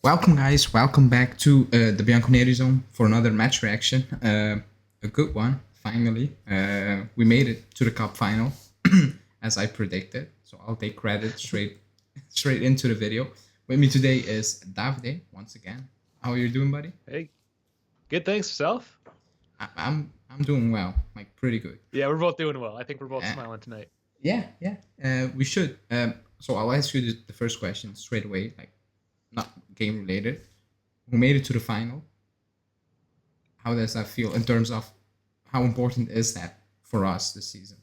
Welcome, guys. Welcome back to the Bianconerizon for another match reaction. A good one, finally. We made it to the cup final, as I predicted. So I'll take credit straight into the video. With me today is Davide once again. How are you doing, buddy? Hey, good. Thanks, yourself. I'm doing well, like pretty good. Yeah, we're both doing well. I think we're both smiling tonight. Yeah. We should. So I'll ask you the first question straight away, like not game related. Who made it to the final? How does that feel in terms of how important is that for us this season?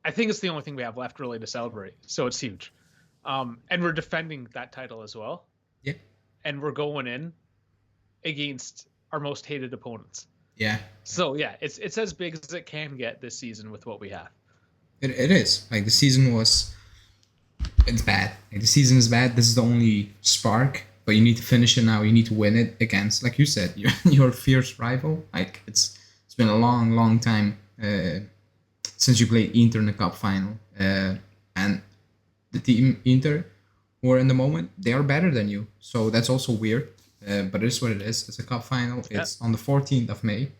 I think it's the only thing we have left really to celebrate, so it's huge. And we're defending that title as well. Yeah. And we're going in against our most hated opponents. Yeah. So yeah, it's as big as it can get this season with what we have. It is. Like the season was it's bad. Like the season is bad. This is the only spark, but you need to finish it now. You need to win it against, like you said, your fierce rival. Like it's been a long time since you played Inter in the cup final, and the team Inter, who are in the moment, they are better than you. So that's also weird, but it is what it is. It's a cup final. It's on the 14th of May,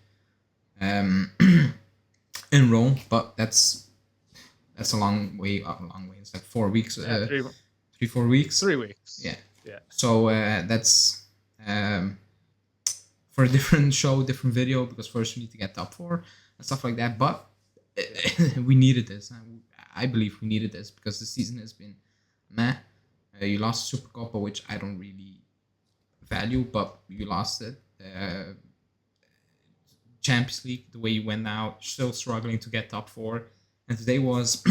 in Rome, but that's a long way. It's like 4 weeks. 3-4 weeks. 3 weeks. Yeah. Yeah. So that's for a different show, different video, because first we need to get top 4 and stuff like that. But we needed this. I believe we needed this because the season has been meh. You lost Super Coppa, which I don't really value, but you lost it. Champions League, the way you went out, still struggling to get top 4. And today was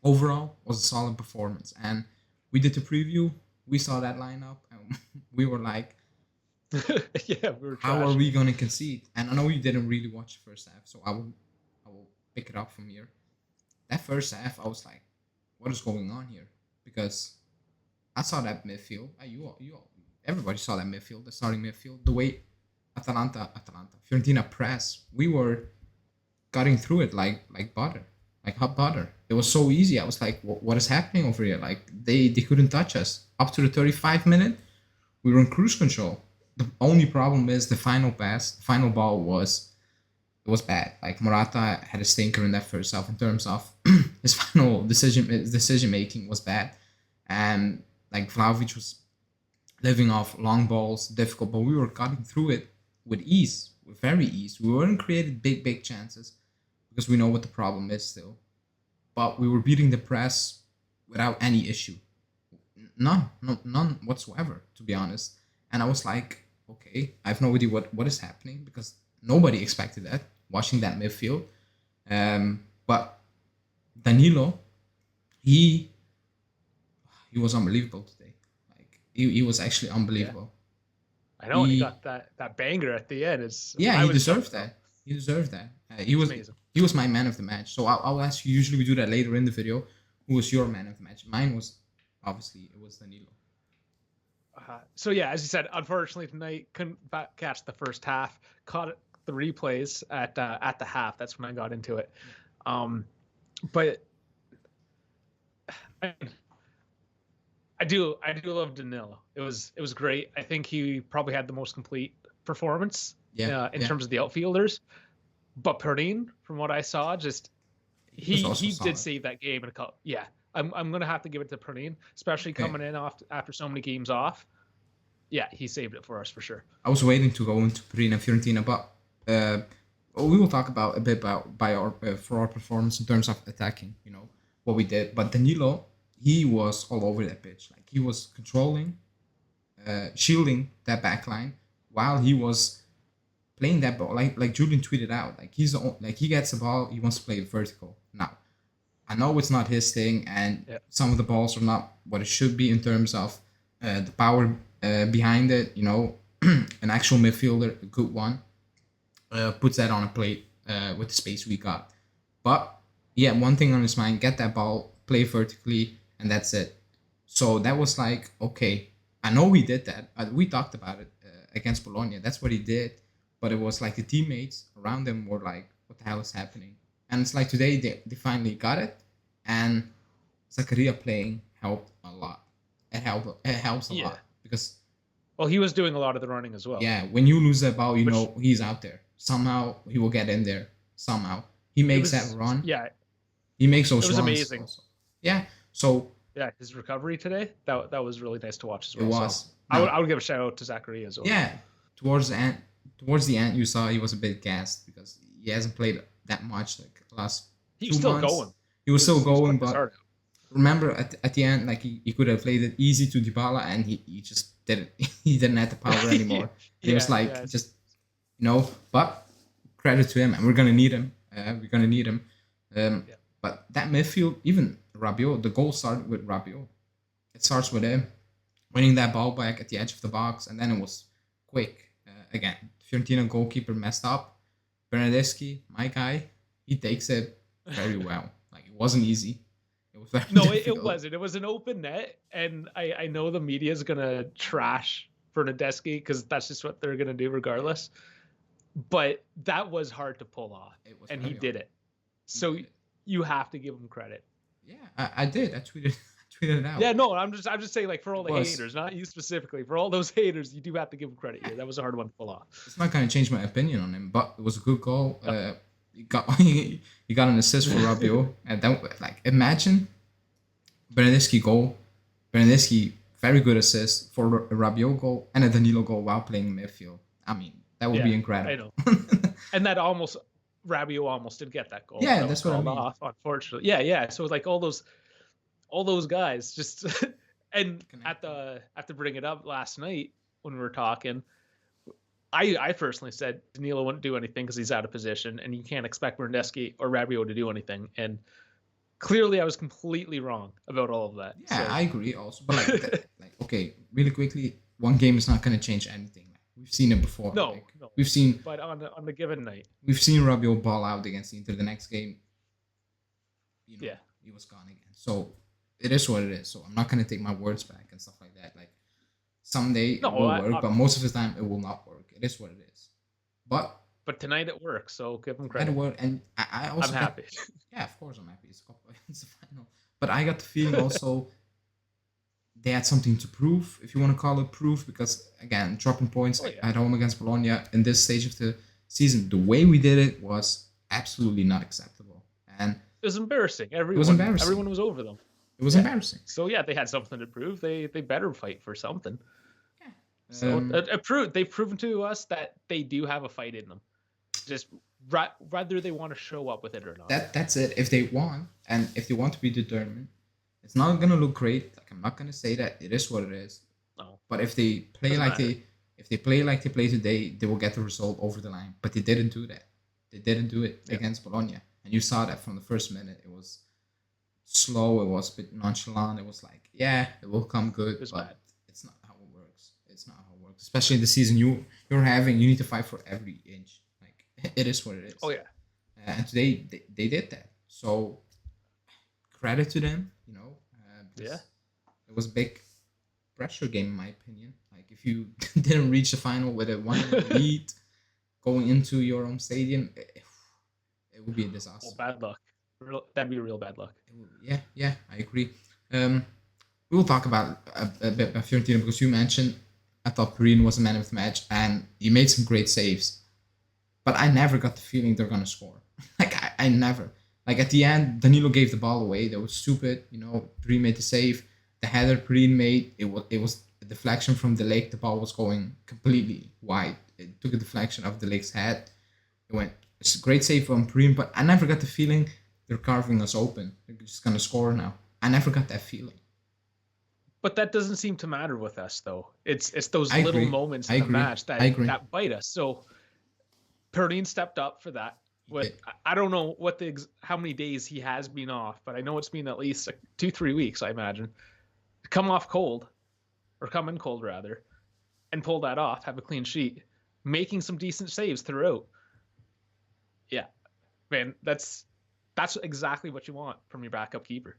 overall was a solid performance. And we did the preview. We saw that lineup, and we were like, "Yeah, we were how are we gonna concede?" And I know you didn't really watch the first half, so I will pick it up from here. That first half, I was like, "What is going on here?" Because I saw that midfield. Everybody saw that midfield, the starting midfield, the way Fiorentina press. We were cutting through it like butter, like hot butter. It was so easy. I was like, what is happening over here? Like they couldn't touch us. Up to the 35 minute, we were in cruise control. The only problem is the final pass, the final ball was bad. Like Morata had a stinker in that first half in terms of his final decision making was bad. And like Vlahovic was living off long balls, difficult, but we were cutting through it with ease, with very ease. We weren't creating big chances because we know what the problem is still. But we were beating the press without any issue. None whatsoever, to be honest. And I was like, okay, I have no idea what is happening because nobody expected that, watching that midfield. But Danilo, he was unbelievable today. Like he was actually unbelievable. Yeah. I know he got that banger at the end. He deserved that. He deserved that. He was amazing. He was my man of the match. So I'll ask you. Usually we do that later in the video. Who was your man of the match? Mine was obviously it was Danilo. So yeah, as you said, unfortunately tonight couldn't catch the first half. Caught the replays at the half. That's when I got into it. But I do love Danilo. It was great. I think he probably had the most complete performance in terms of the outfielders. But Perrin, from what I saw, just he did save that game in a couple. Yeah, I'm gonna have to give it to Perrin, especially coming in after so many games off. Yeah, he saved it for us for sure. I was waiting to go into Perrin and Fiorentina, but we will talk about a bit for our performance in terms of attacking. You know what we did, but Danilo, he was all over that pitch. Like he was controlling, shielding that back line while he was playing that ball. Like Julian tweeted out, like he gets the ball, he wants to play it vertical. Now, I know it's not his thing, and some of the balls are not what it should be in terms of the power behind it. You know, an actual midfielder, a good one, puts that on a plate with the space we got. But yeah, one thing on his mind: get that ball, play vertically, and that's it. So that was like, okay, I know we did that. We talked about it against Bologna. That's what he did. But it was like the teammates around him were like, what the hell is happening? And it's like today they finally got it. And Zakaria playing helped a lot. It helps a lot. because Well, he was doing a lot of the running as well. yeah, when you lose that ball, you know he's out there. Somehow he will get in there. Somehow he makes that run. Yeah, he makes those runs. It was amazing. Also. Yeah, so yeah, his recovery today that was really nice to watch as well. It was. So I would give a shout out to Zachary as well. Yeah, towards the end, you saw he was a bit gassed because he hasn't played that much like the last. He was still going. He was still going, but remember at the end, like he could have played it easy to Dybala, and he just didn't. He didn't have the power anymore. He was like just, But credit to him, and we're gonna need him. But that midfield, even Rabiot, the goal started with Rabiot. It starts with him winning that ball back at the edge of the box, and then it was quick. Again, Fiorentina goalkeeper messed up. Bernardeschi, my guy, he takes it very well. Like, it wasn't easy. It was very difficult. It wasn't. It was an open net, and I know the media is gonna trash Bernardeschi because that's just what they're gonna do regardless. But that was hard to pull off, and he did it. So you have to give him credit. Yeah, I did. I tweeted it out. Yeah, no, I'm just saying, like, for all the haters, not you specifically, for all those haters, you do have to give him credit here. That was a hard one to pull off. It's not gonna change my opinion on him, but it was a good goal. He got an assist for Rabiot, and then imagine Bernardeschi goal, Bernardeschi very good assist for a Rabiot goal and a Danilo goal while playing midfield. I mean, that would be incredible. I know, and that Rabiot almost did get that goal. Yeah, that's what I mean. Off, unfortunately, yeah. So like all those guys just and at to bring it up last night when we were talking, I personally said Danilo wouldn't do anything because he's out of position, and you can't expect Bernardeschi or Rabiot to do anything. And clearly, I was completely wrong about all of that. Yeah, so I agree also. But okay, really quickly, one game is not going to change anything. We've seen it before. No. We've seen. But on the given night, we've seen Rabiot ball out against Inter. The next game, he was gone again. So it is what it is. So I'm not going to take my words back and stuff like that. Like, someday it will work, but most of the time it will not work. It is what it is. But tonight it works, so give him credit. And I also I'm happy. Yeah, of course I'm happy. It's the final. But I got the feeling also they had something to prove, if you want to call it proof, because again, dropping points at home against Bologna in this stage of the season, the way we did it was absolutely not acceptable. And it was embarrassing. Everyone was over them. It was embarrassing. So yeah, they had something to prove. They better fight for something. Yeah. So they've proven to us that they do have a fight in them. Just whether they want to show up with it or not. That's it. If they want, and if they want to be determined, it's not gonna look great. Like, I'm not gonna say that it is what it is. No. But if they play like they play today, they will get the result over the line. But they didn't do that. They didn't do it against Bologna, and you saw that from the first minute. It was slow. It was a bit nonchalant. It was like, yeah, it will come good, but bad. It's not how it works. It's not how it works. Especially the season you're having, you need to fight for every inch. Like, it is what it is. Oh yeah. And today they did that. So credit to them. It was a big pressure game in my opinion. Like, if you didn't reach the final with a 1-0 lead going into your own stadium, it would be a disaster. Bad luck. That'd be real bad luck. Yeah, I agree. We will talk about a bit about Fiorentina because you mentioned I thought Perin was a man of the match and he made some great saves. But I never got the feeling they're gonna score. Like, I never. Like, at the end, Danilo gave the ball away. That was stupid. Perin made the save. The header Perin made, it was a deflection from De Ligt. The ball was going completely wide. It took a deflection of De Ligt's head. It's a great save from Perin, but I never got the feeling they're carving us open. They're just gonna score now. I never got that feeling. But that doesn't seem to matter with us, though. It's those little moments in the match that bite us. So Perin stepped up for that. I don't know how many days he has been off, but I know it's been at least 2-3 weeks, I imagine. Come in cold rather, and pull that off, have a clean sheet, making some decent saves throughout. Yeah, man, that's exactly what you want from your backup keeper.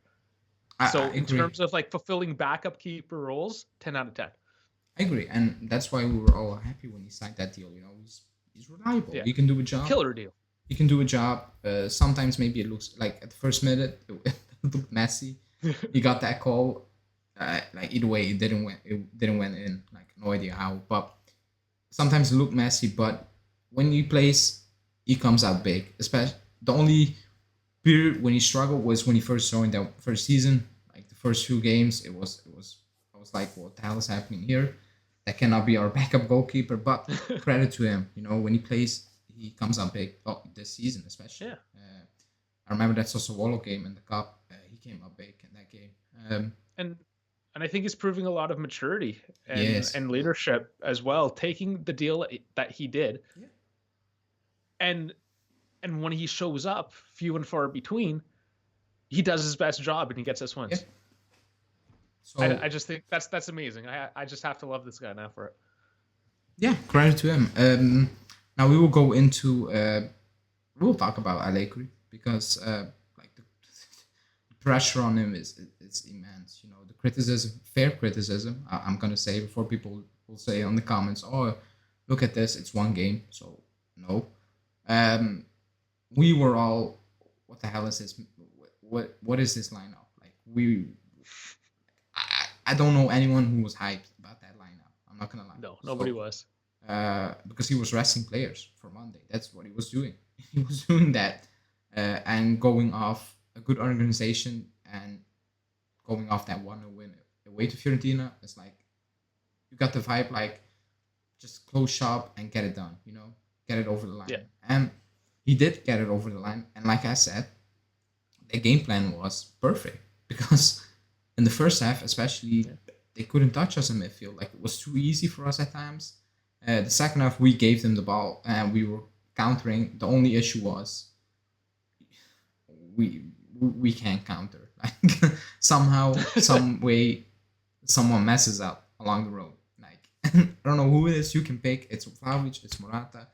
In terms of like fulfilling backup keeper roles, 10 out of 10. I agree, and that's why we were all happy when he signed that deal. He's reliable. Yeah. He can do a job. Killer deal. He can do a job. Sometimes maybe it looks like at the first minute it looked messy. He got that call Like either way, it didn't win. It didn't win in. Like no idea how, but sometimes it looked messy. But when he plays, he comes out big. Especially the only period when he struggled was when he first joined that first season. Like the first few games, it was. I was like, what the hell is happening here? That cannot be our backup goalkeeper. But credit to him, when he plays, he comes out big. Oh, this season especially. Yeah. I remember that Sassuolo game in the cup. He came up big in that game. And I think he's proving a lot of maturity Yes. and leadership as well, taking the deal that he did. Yeah. And when he shows up, few and far between, he does his best job and he gets us wins. Yeah. So I just think that's amazing. I just have to love this guy now for it. Yeah, credit to him. Now we will go into we'll talk about Allegri because like the pressure on him is immense. The criticism, fair criticism. I'm gonna say before people will say on the comments, "Oh, look at this, it's one game." So no, we were all, what the hell is this? What is this lineup? Like I don't know anyone who was hyped about that lineup. I'm not gonna lie. No, nobody was. Because he was resting players for Monday. That's what he was doing. He was doing that and going off a good organization and going off that 1-0 win away to Fiorentina. It's like you got the vibe, like just close shop and get it done. Get it over the line. Yeah. And he did get it over the line. And like I said, the game plan was perfect because in the first half, especially, they couldn't touch us in midfield. Like it was too easy for us at times. The second half, we gave them the ball and we were countering. The only issue was we can't counter. Like somehow, some way, someone messes up along the road. Like I don't know who it is. You can pick. It's Vlahovic, it's Morata,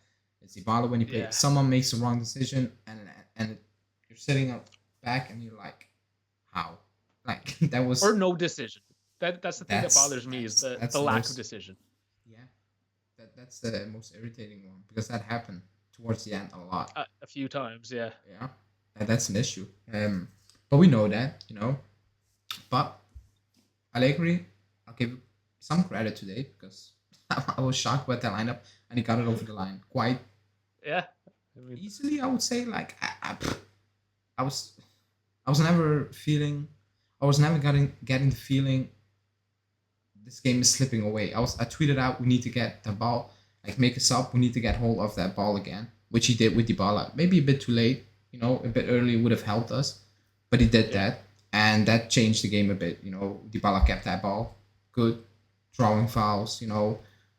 it's Ibala when you play. Someone makes the wrong decision and you're sitting up back and you're like, how? Like that was or no decision. That's the thing that bothers me is the lack of decision. Yeah. That's the most irritating one because that happened towards the end a lot. A few times, yeah. Yeah, that's an issue. But we know that, But Allegri, I'll give some credit today because I was shocked by the lineup and he got it over the line quite easily. I would say, like I was never getting the feeling this game is slipping away. I tweeted out, we need to get the ball, like make us up. We need to get hold of that ball again, which he did with Dybala. Maybe a bit too late, a bit early would have helped us, but he did that, and that changed the game a bit. Dybala kept that ball, good, drawing fouls,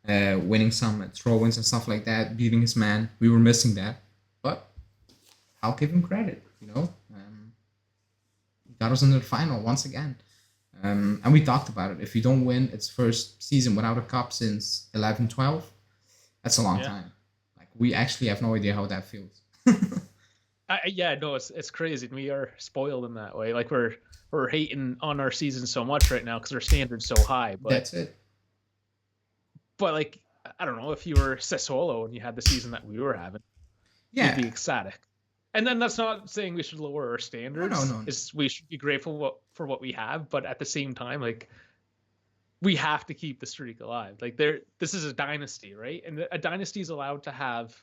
winning some throw-ins and stuff like that, beating his man. We were missing that, but I'll give him credit. He got us into the final once again. And we talked about it. If you don't win its first season without a cup since 11-12, that's a long time. Like we actually have no idea how that feels. No, it's crazy. We are spoiled in that way. Like we're hating on our season so much right now because our standard's so high. But that's it. But like I don't know, if you were Sassuolo and you had the season that we were having, you'd be ecstatic. And then that's not saying we should lower our standards. No. We should be grateful for what we have, but at the same time, like we have to keep the streak alive. Like this is a dynasty, right? And a dynasty is allowed to have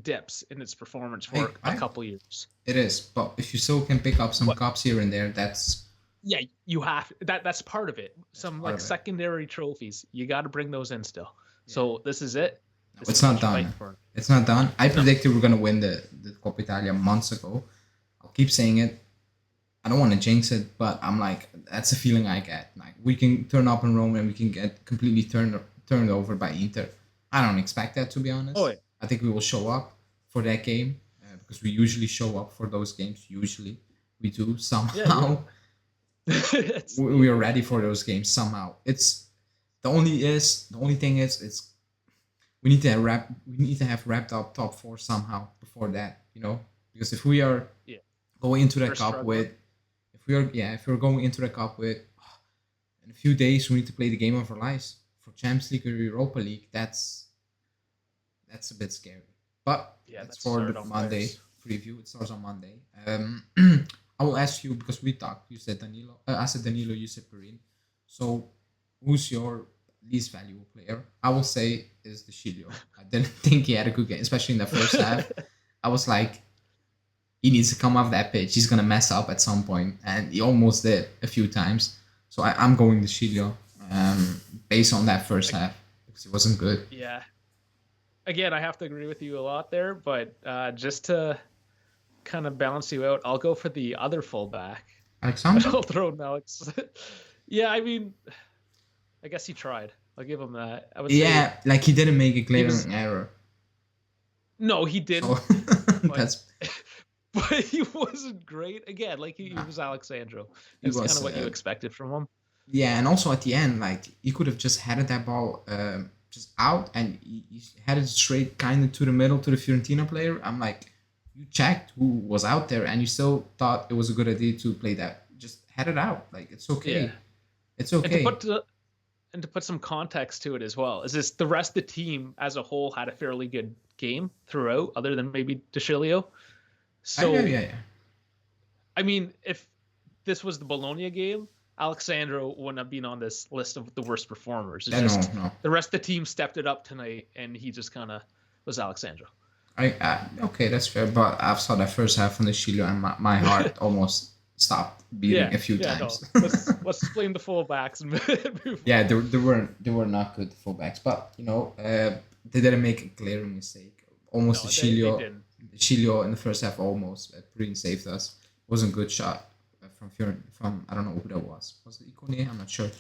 dips in its performance for a couple years. It is, but if you still can pick up some cups here and there, that's you have that's part of it. Some like secondary trophies, you got to bring those in still. Yeah. So this is it. It's not done. It's not done. I predicted we're going to win the Coppa Italia months ago. I'll keep saying it. I don't want to jinx it, but I'm like, that's a feeling I get. Like we can turn up in Rome and we can get completely turned over by Inter. I don't expect that, to be honest. Oh, yeah. I think we will show up for that game because we usually show up for those games. Usually we do somehow. Yeah. We are ready for those games somehow. It's the only thing is we need to have wrapped up top 4 somehow before that, because if we are going into the cup with, if we're going into the cup with in a few days we need to play the game of our lives for Champions League or Europa League, that's a bit scary. But that's for the Monday preview. It starts on Monday. I will ask you because we talked. You said Danilo. I said Danilo. You said Perin. So, who's your least valuable player? I will say is the Chilio. I didn't think he had a good game, especially in the first half. I was like, he needs to come off that pitch. He's gonna mess up at some point, and he almost did a few times. So I'm going the Chilio, based on that first half because it wasn't good. Yeah. Again, I have to agree with you a lot there, but just to kind of balance you out, I'll go for the other fullback. Alexander? I'll throw in Alex. Yeah, I mean, I guess he tried. I'll give him that. I would Yeah, say like he didn't make a glaring error. No, he didn't. So but, but he wasn't great. Again, like he was Alexandro. It's kind of what you expected from him. Yeah, and also at the end, like he could have just headed that ball just out, and he headed straight kind of to the middle to the Fiorentina player. I'm like, you checked who was out there, and you still thought it was a good idea to play that. Just head it out. Like it's okay. Yeah. It's okay. And to put some context to it as well, is this the rest of the team as a whole had a fairly good game throughout, other than maybe De Chilio. So yeah. I mean, if this was the Bologna game, Alexandro wouldn't have been on this list of the worst performers. It's just no. The rest of the team stepped it up tonight, and he just kind of was Alexandro. Okay, that's fair. But I saw that first half from the Chilio, and my heart almost stopped beating a few times. No. Let's explain the fullbacks and move. Yeah, they were not good fullbacks, but they didn't make a glaring mistake. Almost the Chilio in the first half almost pretty saved us. It wasn't a good shot from I don't know who that was. Was it Ikone? I'm not sure.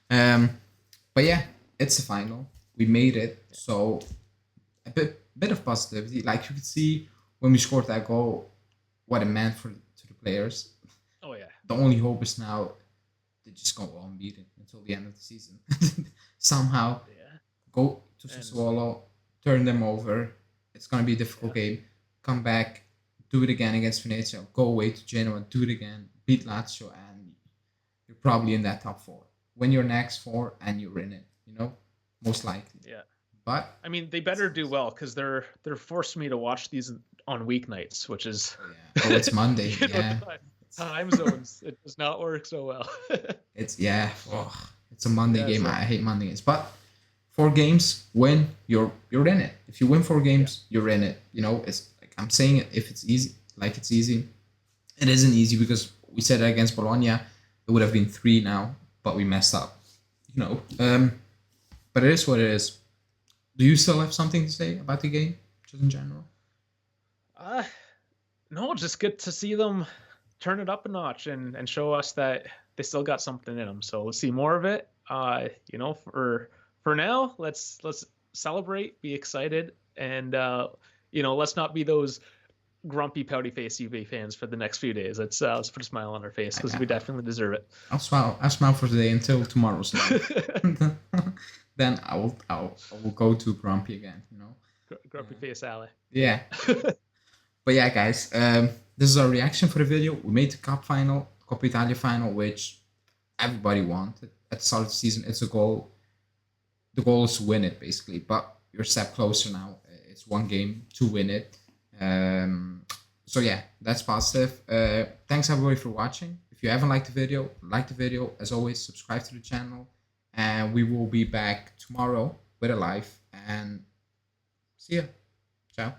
But yeah, it's the final. We made it. So a bit of positivity. Like you could see when we scored that goal, what it meant to the players. Oh yeah. The only hope is now they just go unbeaten until the end of the season. Somehow go to Sassuolo, turn them over. It's gonna be a difficult game. Come back, do it again against Venezia. Go away to Genoa, do it again. Beat Lazio, and you're probably in that top 4. Win your next 4, and you're in it. Most likely. Yeah. But I mean, they better do well because they're forced me to watch these on weeknights, which is it's Monday. Time zones. It does not work so well. It's a Monday game. I hate Monday games. But 4 games, win, you're in it. If you win 4 games, you're in it. It's like I'm saying it. If it's easy, it's easy. It isn't easy because we said that against Bologna, it would have been 3 now, but we messed up. But it is what it is. Do you still have something to say about the game, just in general? No, just good to see them turn it up a notch and show us that they still got something in them. So let's see more of it. For now, let's celebrate, be excited, and let's not be those grumpy, pouty face Juve fans for the next few days. Let's put a smile on our face because we definitely deserve it. I'll smile for today until tomorrow's night. Then I will go to grumpy again. Grumpy face alley. Yeah. But yeah, guys, this is our reaction for the video. We made the Coppa Italia final, which everybody wanted at the start of the season. It's a goal. The goal is to win it, basically. But you're a step closer now. It's 1 game to win it. So yeah, that's positive. Thanks everybody for watching. If you haven't liked the video, like the video. As always, subscribe to the channel. And we will be back tomorrow with a live. And see ya. Ciao.